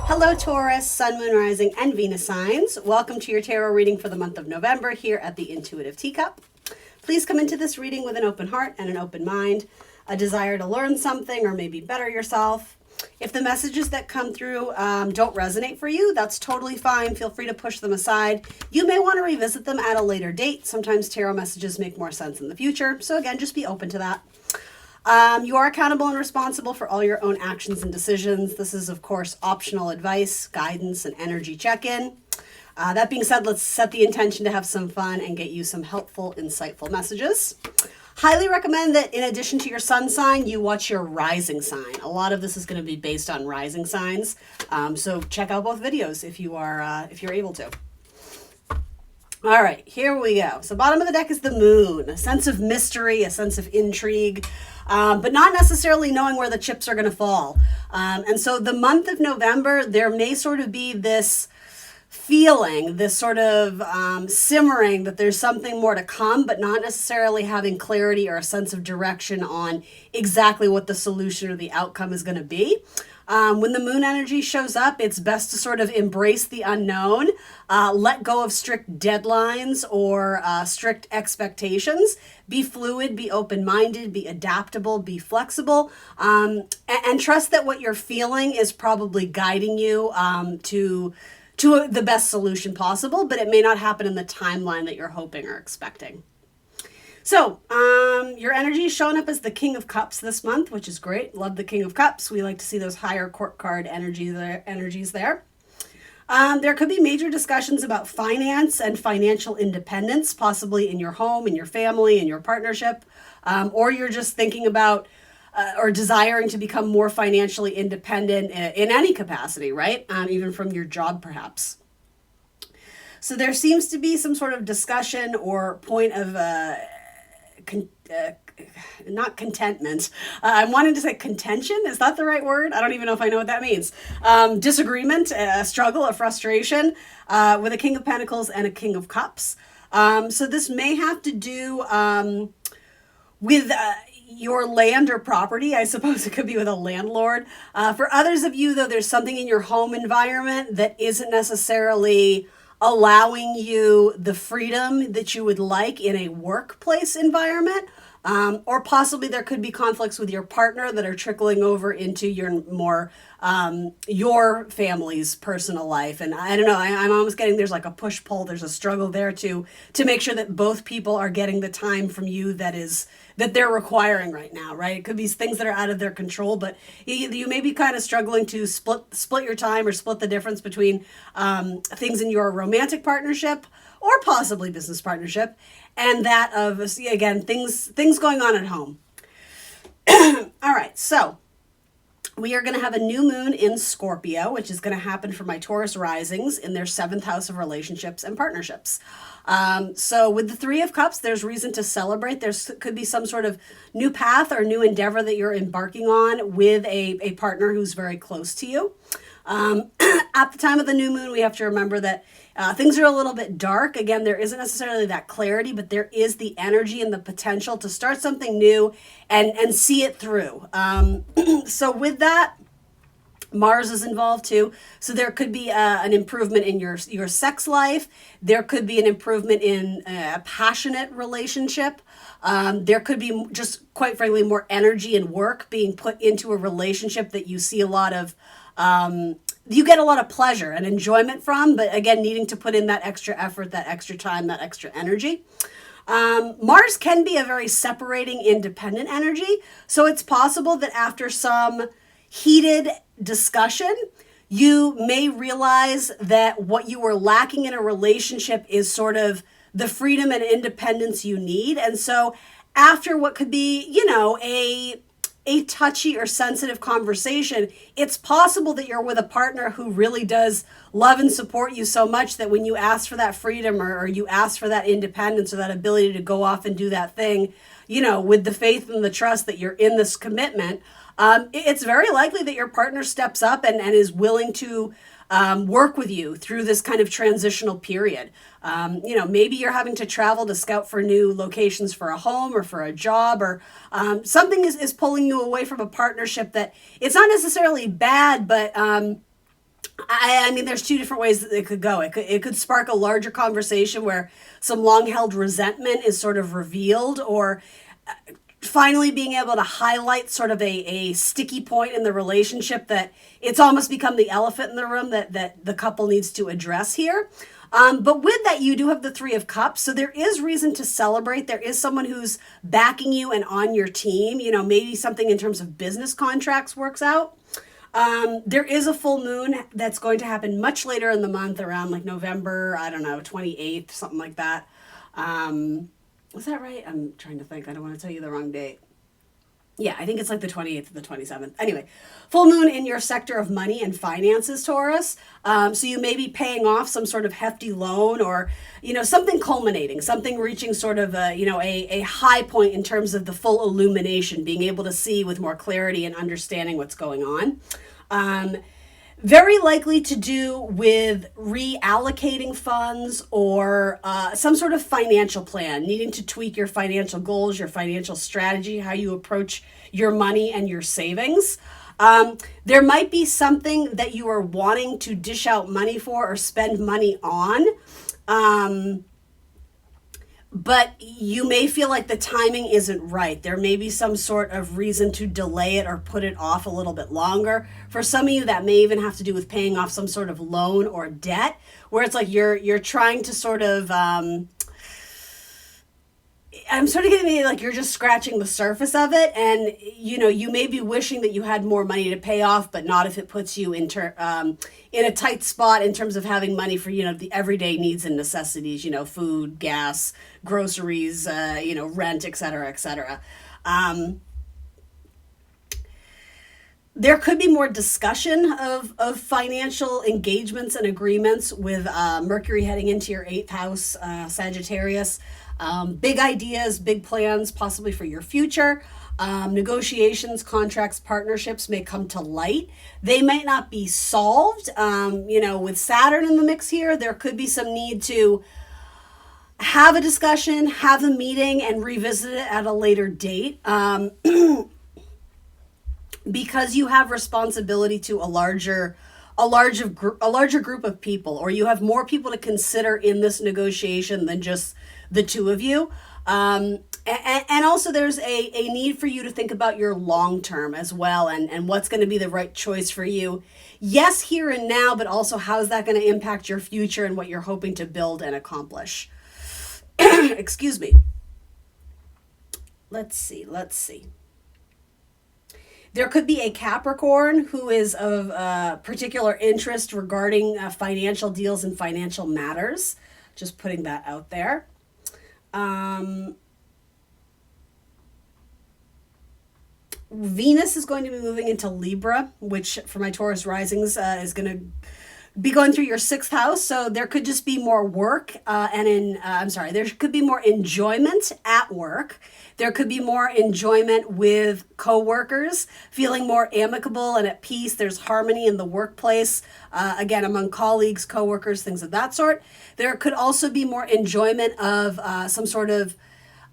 Hello, Taurus, Sun, Moon, Rising, and Venus signs. Welcome to your tarot reading for the month of November here at the Intuitive Teacup. Please come into this reading with an open heart and an open mind, a desire to learn something or maybe better yourself. If the messages that come through don't resonate for you, that's totally fine. Feel free to push them aside. You may want to revisit them at a later date. Sometimes tarot messages make more sense in the future. So again, just be open to that. You are accountable and responsible for all your own actions and decisions. This is, of course, optional advice, guidance, and energy check-in. That being said, let's set the intention to have some fun and get you some helpful, insightful messages. Highly recommend that in addition to your sun sign, you watch your rising sign. A lot of this is going to be based on rising signs. So check out both videos if you're able to. All right, here we go. So bottom of the deck is the moon, a sense of mystery, a sense of intrigue, but not necessarily knowing where the chips are going to fall. And so the month of November, there may sort of be this feeling, this sort of simmering that there's something more to come, but not necessarily having clarity or a sense of direction on exactly what the solution or the outcome is going to be. When the moon energy shows up, it's best to sort of embrace the unknown, let go of strict deadlines or strict expectations, be fluid, be open-minded, be adaptable, be flexible, and trust that what you're feeling is probably guiding you to the best solution possible, but it may not happen in the timeline that you're hoping or expecting. So, your energy is showing up as the King of Cups this month, which is great. Love the King of Cups. We like to see those higher court card energies there. There could be major discussions about finance and financial independence, possibly in your home, in your family, in your partnership, or you're just thinking about or desiring to become more financially independent in any capacity, right? Even from your job, perhaps. So there seems to be some sort of discussion or point of not contentment. I'm wanting to say contention. Is that the right word? I don't even know if I know what that means. Disagreement, a struggle, a frustration with a King of Pentacles and a King of Cups. So this may have to do with your land or property. I suppose it could be with a landlord. For others of you, though, there's something in your home environment that isn't necessarily allowing you the freedom that you would like in a workplace environment. Or possibly there could be conflicts with your partner that are trickling over into your more your family's personal life. And I don't know, I'm almost getting there's like a push-pull, there's a struggle there to make sure that both people are getting the time from you that they're requiring right now, right? It could be things that are out of their control, but you may be kind of struggling to split your time or split the difference between things in your romantic partnership or possibly business partnership, and that of, again, things going on at home. All right, so we are going to have a new moon in Scorpio, which is going to happen for my Taurus risings in their 7th house of relationships and partnerships. So with the 3 of Cups, there's reason to celebrate. There could be some sort of new path or new endeavor that you're embarking on with a partner who's very close to you. At the time of the new moon, we have to remember that things are a little bit dark. Again, there isn't necessarily that clarity, but there is the energy and the potential to start something new and see it through. So with that, Mars is involved too. So there could be an improvement in your sex life. There could be an improvement in a passionate relationship. There could be just, quite frankly, more energy and work being put into a relationship that you see a lot of you get a lot of pleasure and enjoyment from, but again, needing to put in that extra effort, that extra time, that extra energy. Mars can be a very separating, independent energy. So it's possible that after some heated discussion, you may realize that what you were lacking in a relationship is sort of the freedom and independence you need. And so after what could be, a touchy or sensitive conversation, it's possible that you're with a partner who really does love and support you so much that when you ask for that freedom or you ask for that independence or that ability to go off and do that thing, with the faith and the trust that you're in this commitment, it's very likely that your partner steps up and is willing to work with you through this kind of transitional period. Maybe you're having to travel to scout for new locations for a home or for a job, or something is pulling you away from a partnership that it's not necessarily bad, but I mean, there's two different ways that it could go. It could spark a larger conversation where some long held resentment is sort of revealed, or finally being able to highlight sort of a sticky point in the relationship that it's almost become the elephant in the room that the couple needs to address here. But with that, you do have the Three of Cups. So there is reason to celebrate. There is someone who's backing you and on your team. Maybe something in terms of business contracts works out. There is a full moon that's going to happen much later in the month, around like November, I don't know, 28th, something like that. Was that right? I'm trying to think. I don't want to tell you the wrong date. Yeah, I think it's like the 28th or the 27th. Anyway, full moon in your sector of money and finances, Taurus. So you may be paying off some sort of hefty loan, or, something culminating, something reaching sort of a high point in terms of the full illumination, being able to see with more clarity and understanding what's going on. Very likely to do with reallocating funds, or some sort of financial plan, needing to tweak your financial goals, your financial strategy, how you approach your money and your savings. There might be something that you are wanting to dish out money for or spend money on. But you may feel like the timing isn't right. There may be some sort of reason to delay it or put it off a little bit longer. For some of you, that may even have to do with paying off some sort of loan or debt, where it's like you're trying to sort of I'm sort of getting like you're just scratching the surface of it, and you may be wishing that you had more money to pay off, but not if it puts you in a tight spot in terms of having money for the everyday needs and necessities, food, gas, groceries, rent, etc., etc. There could be more discussion of financial engagements and agreements with Mercury heading into your 8th house, Sagittarius. Big ideas, big plans, possibly for your future. Negotiations, contracts, partnerships may come to light. They might not be solved. With Saturn in the mix here, there could be some need to have a discussion, have a meeting, and revisit it at a later date. Because you have responsibility to a larger group of people, or you have more people to consider in this negotiation than just the two of you. And also there's a need for you to think about your long term as well, and what's going to be the right choice for you. Yes, here and now, but also how's that going to impact your future and what you're hoping to build and accomplish. Excuse me. Let's see. There could be a Capricorn who is of particular interest regarding financial deals and financial matters. Just putting that out there. Venus is going to be moving into Libra, which for my Taurus risings is going to be going through your 6th house. So there could just be more work there could be more enjoyment at work. There could be more enjoyment with coworkers, feeling more amicable and at peace. There's harmony in the workplace, again, among colleagues, coworkers, things of that sort. There could also be more enjoyment of some sort of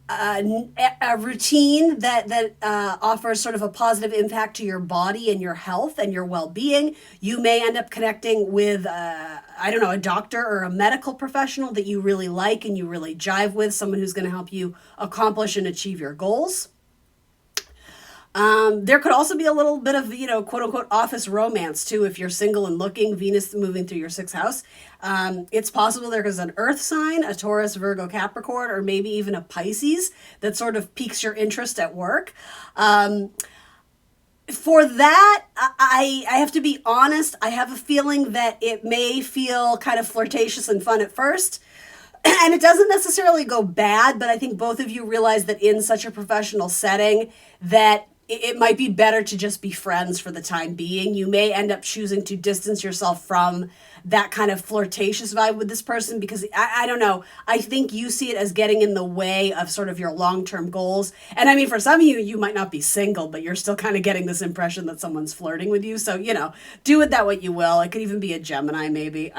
a routine that offers sort of a positive impact to your body and your health and your well-being. You may end up connecting with, a doctor or a medical professional that you really like and you really jive with, someone who's going to help you accomplish and achieve your goals. There could also be a little bit of, quote unquote office romance too. If you're single and looking, Venus moving through your 6th house. It's possible there is an earth sign, a Taurus, Virgo, Capricorn, or maybe even a Pisces that sort of piques your interest at work. For that, I have to be honest. I have a feeling that it may feel kind of flirtatious and fun at first. And it doesn't necessarily go bad, but I think both of you realize that in such a professional setting that it might be better to just be friends for the time being. You may end up choosing to distance yourself from that kind of flirtatious vibe with this person because I don't know. I think you see it as getting in the way of sort of your long-term goals. And I mean, for some of you, you might not be single, but you're still kind of getting this impression that someone's flirting with you. So, do with that what you will. It could even be a Gemini maybe.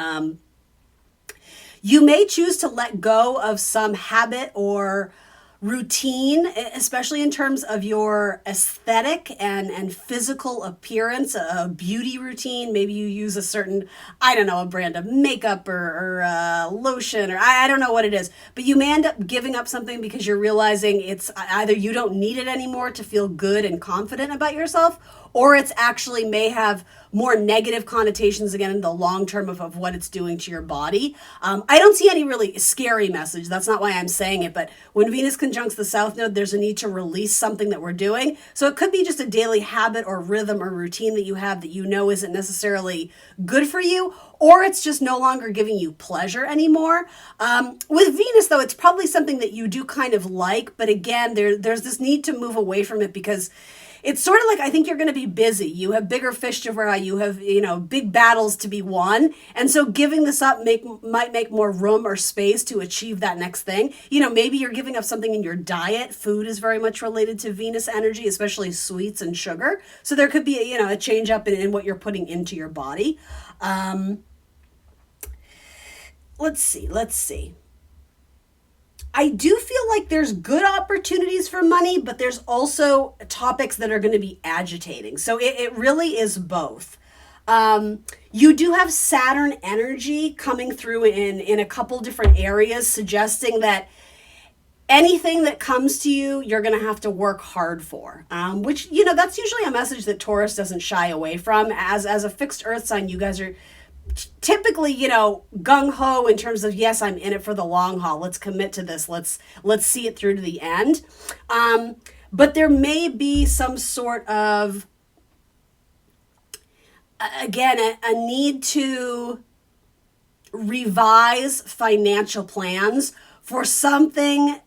You may choose to let go of some habit or routine, especially in terms of your aesthetic and physical appearance, a beauty routine. Maybe you use a certain, I don't know, a brand of makeup or lotion, or I don't know what it is, but you may end up giving up something because you're realizing it's either you don't need it anymore to feel good and confident about yourself, or it's actually may have more negative connotations again in the long term of what it's doing to your body. I don't see any really scary message. That's not why I'm saying it. But when Venus conjuncts the South Node, there's a need to release something that we're doing. So it could be just a daily habit or rhythm or routine that you have that you know isn't necessarily good for you, or it's just no longer giving you pleasure anymore. With Venus, though, it's probably something that you do kind of like. But again, there's this need to move away from it because it's sort of like, I think you're going to be busy. You have bigger fish to fry. You have, big battles to be won. And so giving this up might make more room or space to achieve that next thing. Maybe you're giving up something in your diet. Food is very much related to Venus energy, especially sweets and sugar. So there could be, a change up in what you're putting into your body. Let's see. I do feel like there's good opportunities for money, but there's also topics that are going to be agitating. So it really is both. You do have Saturn energy coming through in a couple different areas, suggesting that anything that comes to you, you're going to have to work hard for, which, that's usually a message that Taurus doesn't shy away from. As a fixed earth sign, you guys are typically, gung-ho in terms of, yes, I'm in it for the long haul. Let's commit to this. Let's see it through to the end. But there may be some sort of, again, a need to revise financial plans for something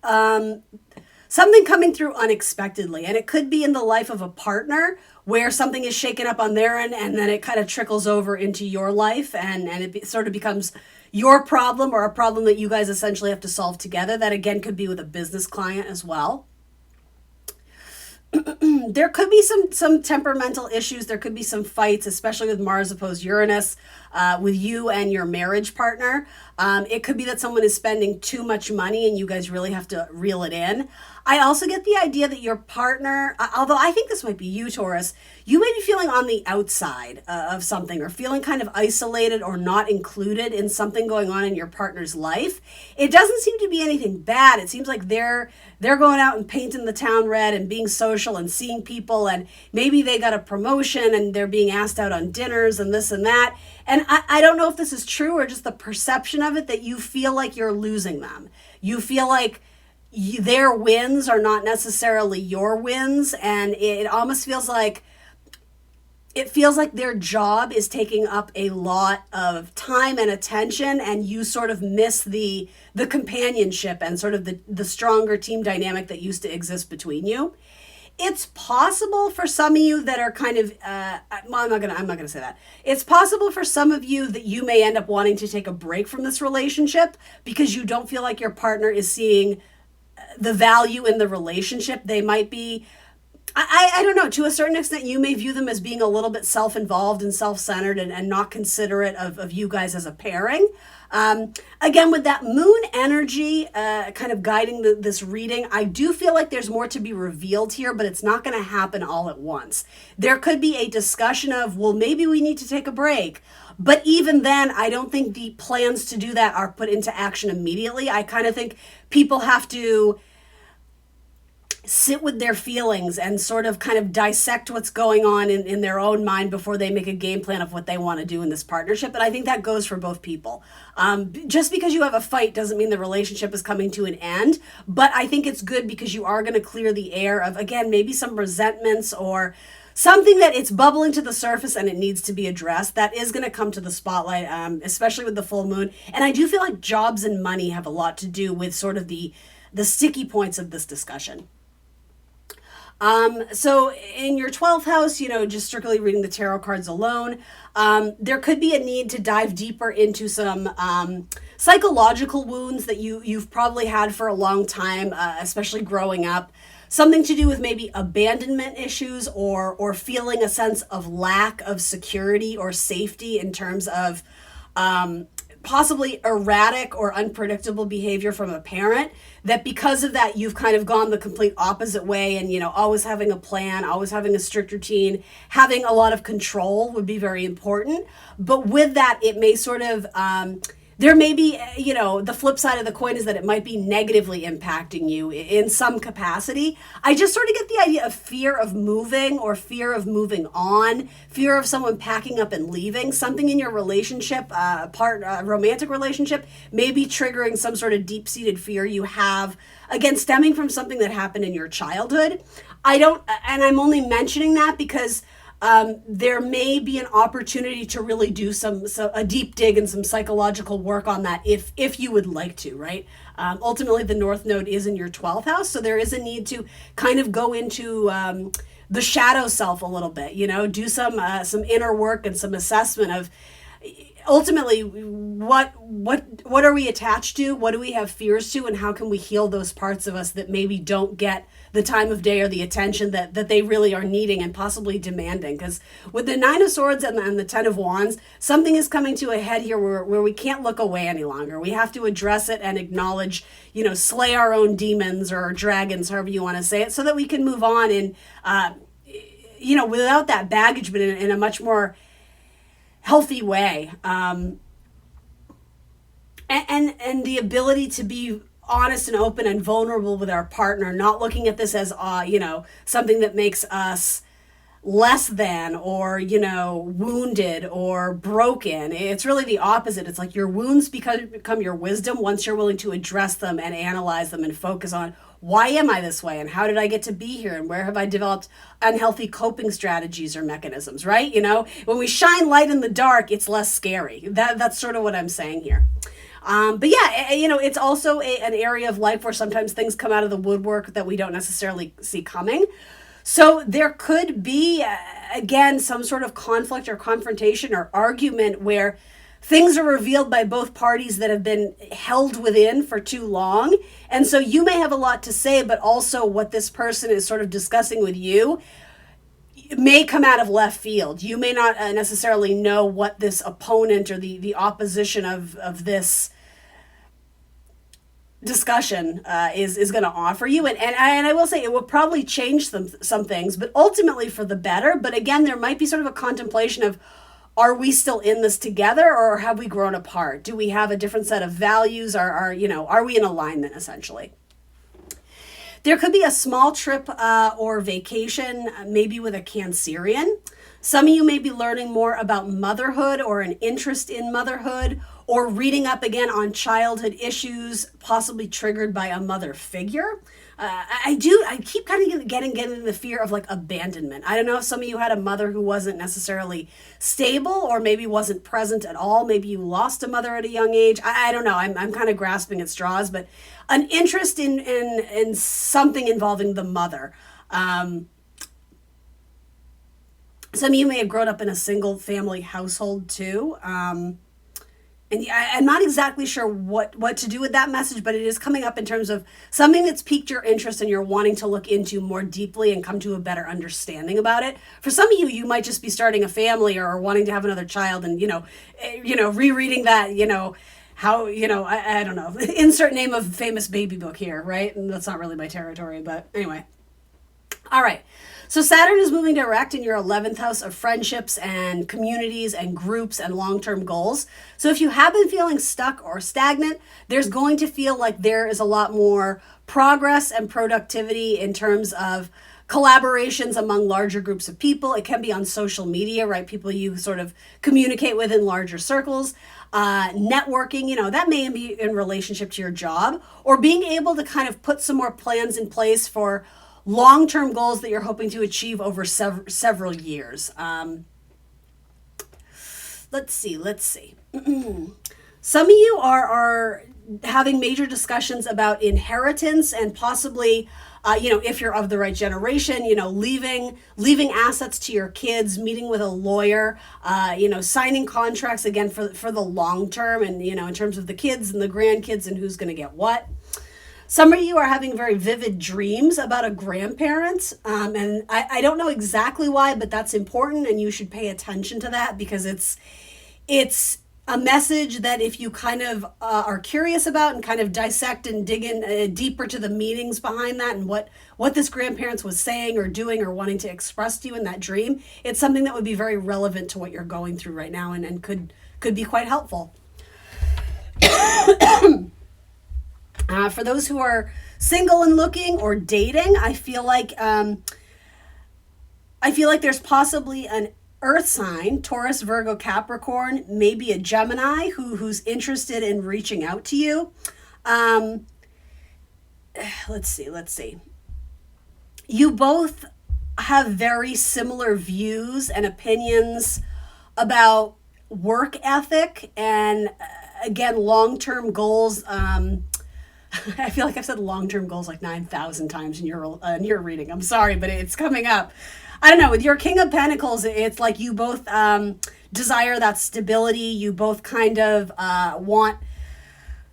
coming through unexpectedly. And it could be in the life of a partner where something is shaken up on their end and then it kind of trickles over into your life and sort of becomes your problem or a problem that you guys essentially have to solve together. That again could be with a business client as well. There could be some temperamental issues. There could be some fights, especially with Mars opposed Uranus, with you and your marriage partner. It could be that someone is spending too much money and you guys really have to reel it in. I also get the idea that your partner, although I think this might be you, Taurus, you may be feeling on the outside of something or feeling kind of isolated or not included in something going on in your partner's life. It doesn't seem to be anything bad. It seems like they're going out and painting the town red and being social and seeing people, and maybe they got a promotion and they're being asked out on dinners and this and that. And I don't know if this is true or just the perception of it, that you feel like you're losing them. You feel like their wins are not necessarily your wins, and it almost feels like their job is taking up a lot of time and attention, and you sort of miss the companionship and sort of the stronger team dynamic that used to exist between you. It's possible for some of you that are kind of, I'm not gonna say that. It's possible for some of you that you may end up wanting to take a break from this relationship because you don't feel like your partner is seeing the value in the relationship. They might be, I don't know, to a certain extent, you may view them as being a little bit self-involved and self-centered and not considerate of you guys as a pairing. Again, with that moon energy kind of guiding this reading, I do feel like there's more to be revealed here, but it's not going to happen all at once. There could be a discussion of, well, maybe we need to take a break. But even then, I don't think the plans to do that are put into action immediately. I kind of think people have to sit with their feelings and sort of kind of dissect what's going on in their own mind before they make a game plan of what they want to do in this partnership. And I think that goes for both people. Just because you have a fight doesn't mean the relationship is coming to an end. But I think it's good because you are going to clear the air of, again, maybe some resentments or something that it's bubbling to the surface and it needs to be addressed. That is going to come to the spotlight, especially with the full moon. And I do feel like jobs and money have a lot to do with sort of the sticky points of this discussion. So in your 12th house, just strictly reading the tarot cards alone, there could be a need to dive deeper into some psychological wounds that you've probably had for a long time, especially growing up. Something to do with maybe abandonment issues or feeling a sense of lack of security or safety in terms of possibly erratic or unpredictable behavior from a parent, that because of that you've kind of gone the complete opposite way, and always having a plan, always having a strict routine, having a lot of control would be very important. But with that, it may sort of there may be, the flip side of the coin is that it might be negatively impacting you in some capacity. I just sort of get the idea of fear of moving, or fear of moving on, fear of someone packing up and leaving. Something in your relationship, romantic relationship, may be triggering some sort of deep-seated fear you have, again, stemming from something that happened in your childhood. And I'm only mentioning that because there may be an opportunity to really do a deep dig and some psychological work on that if you would like to, right? Ultimately, the North Node is in your 12th house, so there is a need to kind of go into the shadow self a little bit, do some inner work and some assessment of ultimately what are we attached to, what do we have fears to, and how can we heal those parts of us that maybe don't get the time of day or the attention that they really are needing and possibly demanding. Because with the Nine of Swords and the Ten of Wands, something is coming to a head here where we can't look away any longer. We have to address it and acknowledge, slay our own demons or dragons, however you want to say it, so that we can move on and, without that baggage, but in a much more healthy way. And the ability to be honest and open and vulnerable with our partner, not looking at this as, something that makes us less than, or, wounded or broken. It's really the opposite. It's like your wounds become your wisdom once you're willing to address them and analyze them and focus on, why am I this way? And how did I get to be here? And where have I developed unhealthy coping strategies or mechanisms, right? When we shine light in the dark, it's less scary. That's sort of what I'm saying here. But yeah, it's also an area of life where sometimes things come out of the woodwork that we don't necessarily see coming. So there could be, again, some sort of conflict or confrontation or argument where things are revealed by both parties that have been held within for too long. And so you may have a lot to say, but also what this person is sort of discussing with you may come out of left field. You may not necessarily know what this opponent or the opposition of this discussion is going to offer you, and I will say it will probably change some things, but ultimately for the better. But again, there might be sort of a contemplation of, are we still in this together, or have we grown apart? Do we have a different set of values, or are we in alignment essentially? There could be a small trip or vacation, maybe with a Cancerian. Some of you may be learning more about motherhood or an interest in motherhood, or reading up again on childhood issues, possibly triggered by a mother figure. I keep kind of getting the fear of like abandonment. I don't know if some of you had a mother who wasn't necessarily stable, or maybe wasn't present at all. Maybe you lost a mother at a young age. I don't know. I'm kind of grasping at straws, but an interest in something involving the mother. Some of you may have grown up in a single family household too. And I'm not exactly sure what to do with that message, but it is coming up in terms of something that's piqued your interest and you're wanting to look into more deeply and come to a better understanding about it. For some of you, you might just be starting a family or wanting to have another child, and rereading that, how, I don't know, insert name of famous baby book here, right? And that's not really my territory, but anyway. All right. So Saturn is moving direct in your 11th house of friendships and communities and groups and long-term goals. So if you have been feeling stuck or stagnant, there's going to feel like there is a lot more progress and productivity in terms of collaborations among larger groups of people. It can be on social media, right? People you sort of communicate with in larger circles. Networking, that may be in relationship to your job, or being able to kind of put some more plans in place for long-term goals that you're hoping to achieve over several years. Let's see. Some of you are having major discussions about inheritance and possibly, if you're of the right generation, leaving assets to your kids, meeting with a lawyer, signing contracts again for the long term, and, in terms of the kids and the grandkids and who's going to get what. Some of you are having very vivid dreams about a grandparent, and I don't know exactly why, but that's important, and you should pay attention to that, because it's a message that if you kind of are curious about and kind of dissect and dig in deeper to the meanings behind that and what this grandparents was saying or doing or wanting to express to you in that dream, it's something that would be very relevant to what you're going through right now and could be quite helpful. For those who are single and looking or dating, I feel like there's possibly an Earth sign, Taurus, Virgo, Capricorn, maybe a Gemini who's interested in reaching out to you. Let's see. You both have very similar views and opinions about work ethic and, again, long-term goals. I feel like I've said long-term goals like 9,000 times in your reading. I'm sorry, but it's coming up. I don't know, with your King of Pentacles, it's like you both desire that stability. You both kind of want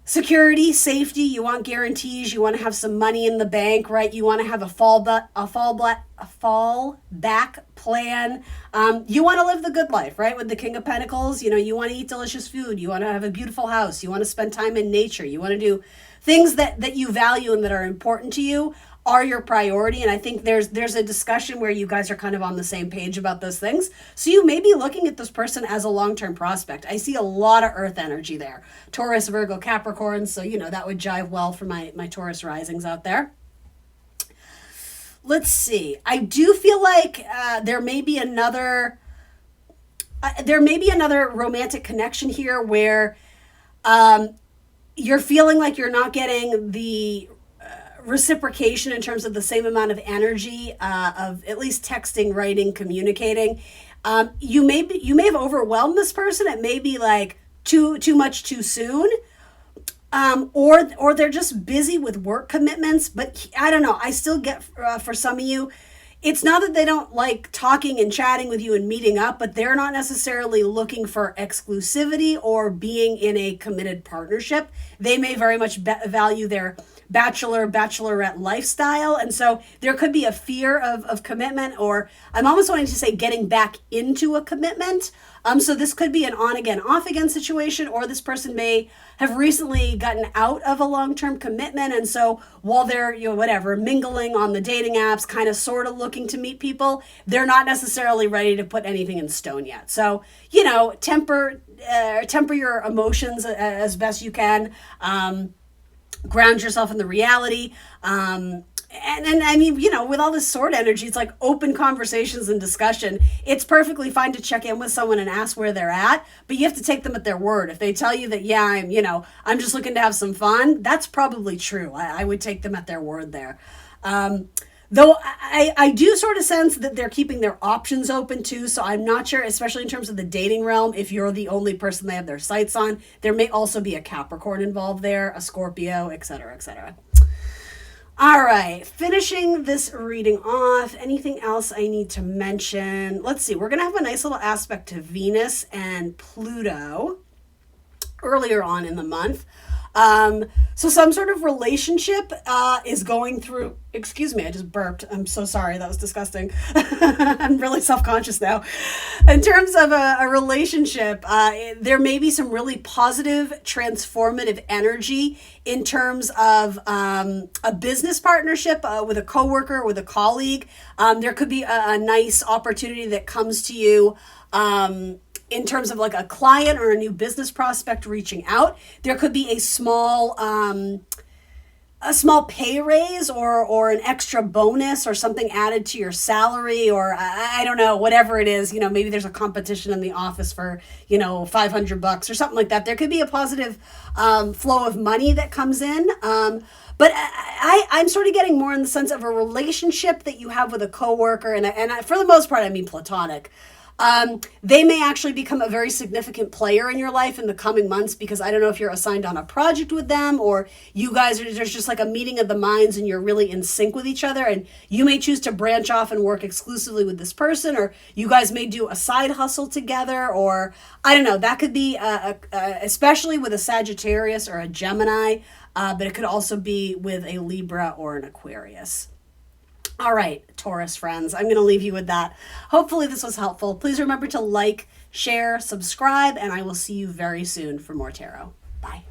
security, safety. You want guarantees. You want to have some money in the bank, right? You want to have a fallback plan. You want to live the good life, right? With the King of Pentacles, you want to eat delicious food. You want to have a beautiful house. You want to spend time in nature. You want to do things that you value and that are important to you are your priority. And I think there's a discussion where you guys are kind of on the same page about those things. So you may be looking at this person as a long-term prospect. I see a lot of earth energy there. Taurus, Virgo, Capricorn. So, that would jive well for my Taurus risings out there. Let's see. I do feel like there may be another romantic connection here where you're feeling like you're not getting the reciprocation in terms of the same amount of energy of at least texting, writing, communicating. You may have overwhelmed this person. It may be like too much too soon, or they're just busy with work commitments. But I don't know. I still get for some of you, it's not that they don't like talking and chatting with you and meeting up, but they're not necessarily looking for exclusivity or being in a committed partnership. They may very much value their bachelorette lifestyle. And so there could be a fear of commitment, or I'm almost wanting to say getting back into a commitment. So this could be an on again, off again situation, or this person may have recently gotten out of a long-term commitment. And so while they're, mingling on the dating apps, kind of sort of looking to meet people, they're not necessarily ready to put anything in stone yet. So, temper your emotions as best you can. Ground yourself in the reality. And I mean, with all this sword energy, it's like open conversations and discussion. It's perfectly fine to check in with someone and ask where they're at, but you have to take them at their word. If they tell you that, I'm just looking to have some fun, that's probably true. I would take them at their word there. Though I do sort of sense that they're keeping their options open too. So I'm not sure, especially in terms of the dating realm, if you're the only person they have their sights on. There may also be a Capricorn involved there, a Scorpio, etc., etc. All right, finishing this reading off. Anything else I need to mention? Let's see. We're going to have a nice little aspect to Venus and Pluto earlier on in the month. So some sort of relationship is going through, excuse me, I just burped. I'm so sorry. That was disgusting. I'm really self-conscious now. In terms of a relationship, there may be some really positive, transformative energy in terms of a business partnership with a coworker, with a colleague. There could be a nice opportunity that comes to you in terms of like a client or a new business prospect reaching out. There could be a small pay raise or an extra bonus or something added to your salary, or I don't know, whatever it is. Maybe there's a competition in the office for $500 or something like that. There could be a positive flow of money that comes in. But I'm sort of getting more in the sense of a relationship that you have with a coworker, and for the most part, I mean platonic. They may actually become a very significant player in your life in the coming months, because I don't know if you're assigned on a project with them, or you guys there's just like a meeting of the minds and you're really in sync with each other, and you may choose to branch off and work exclusively with this person, or you guys may do a side hustle together, or I don't know, that could be especially with a Sagittarius or a Gemini, but it could also be with a Libra or an Aquarius. All right, Taurus friends, I'm going to leave you with that. Hopefully this was helpful. Please remember to like, share, subscribe, and I will see you very soon for more tarot. Bye.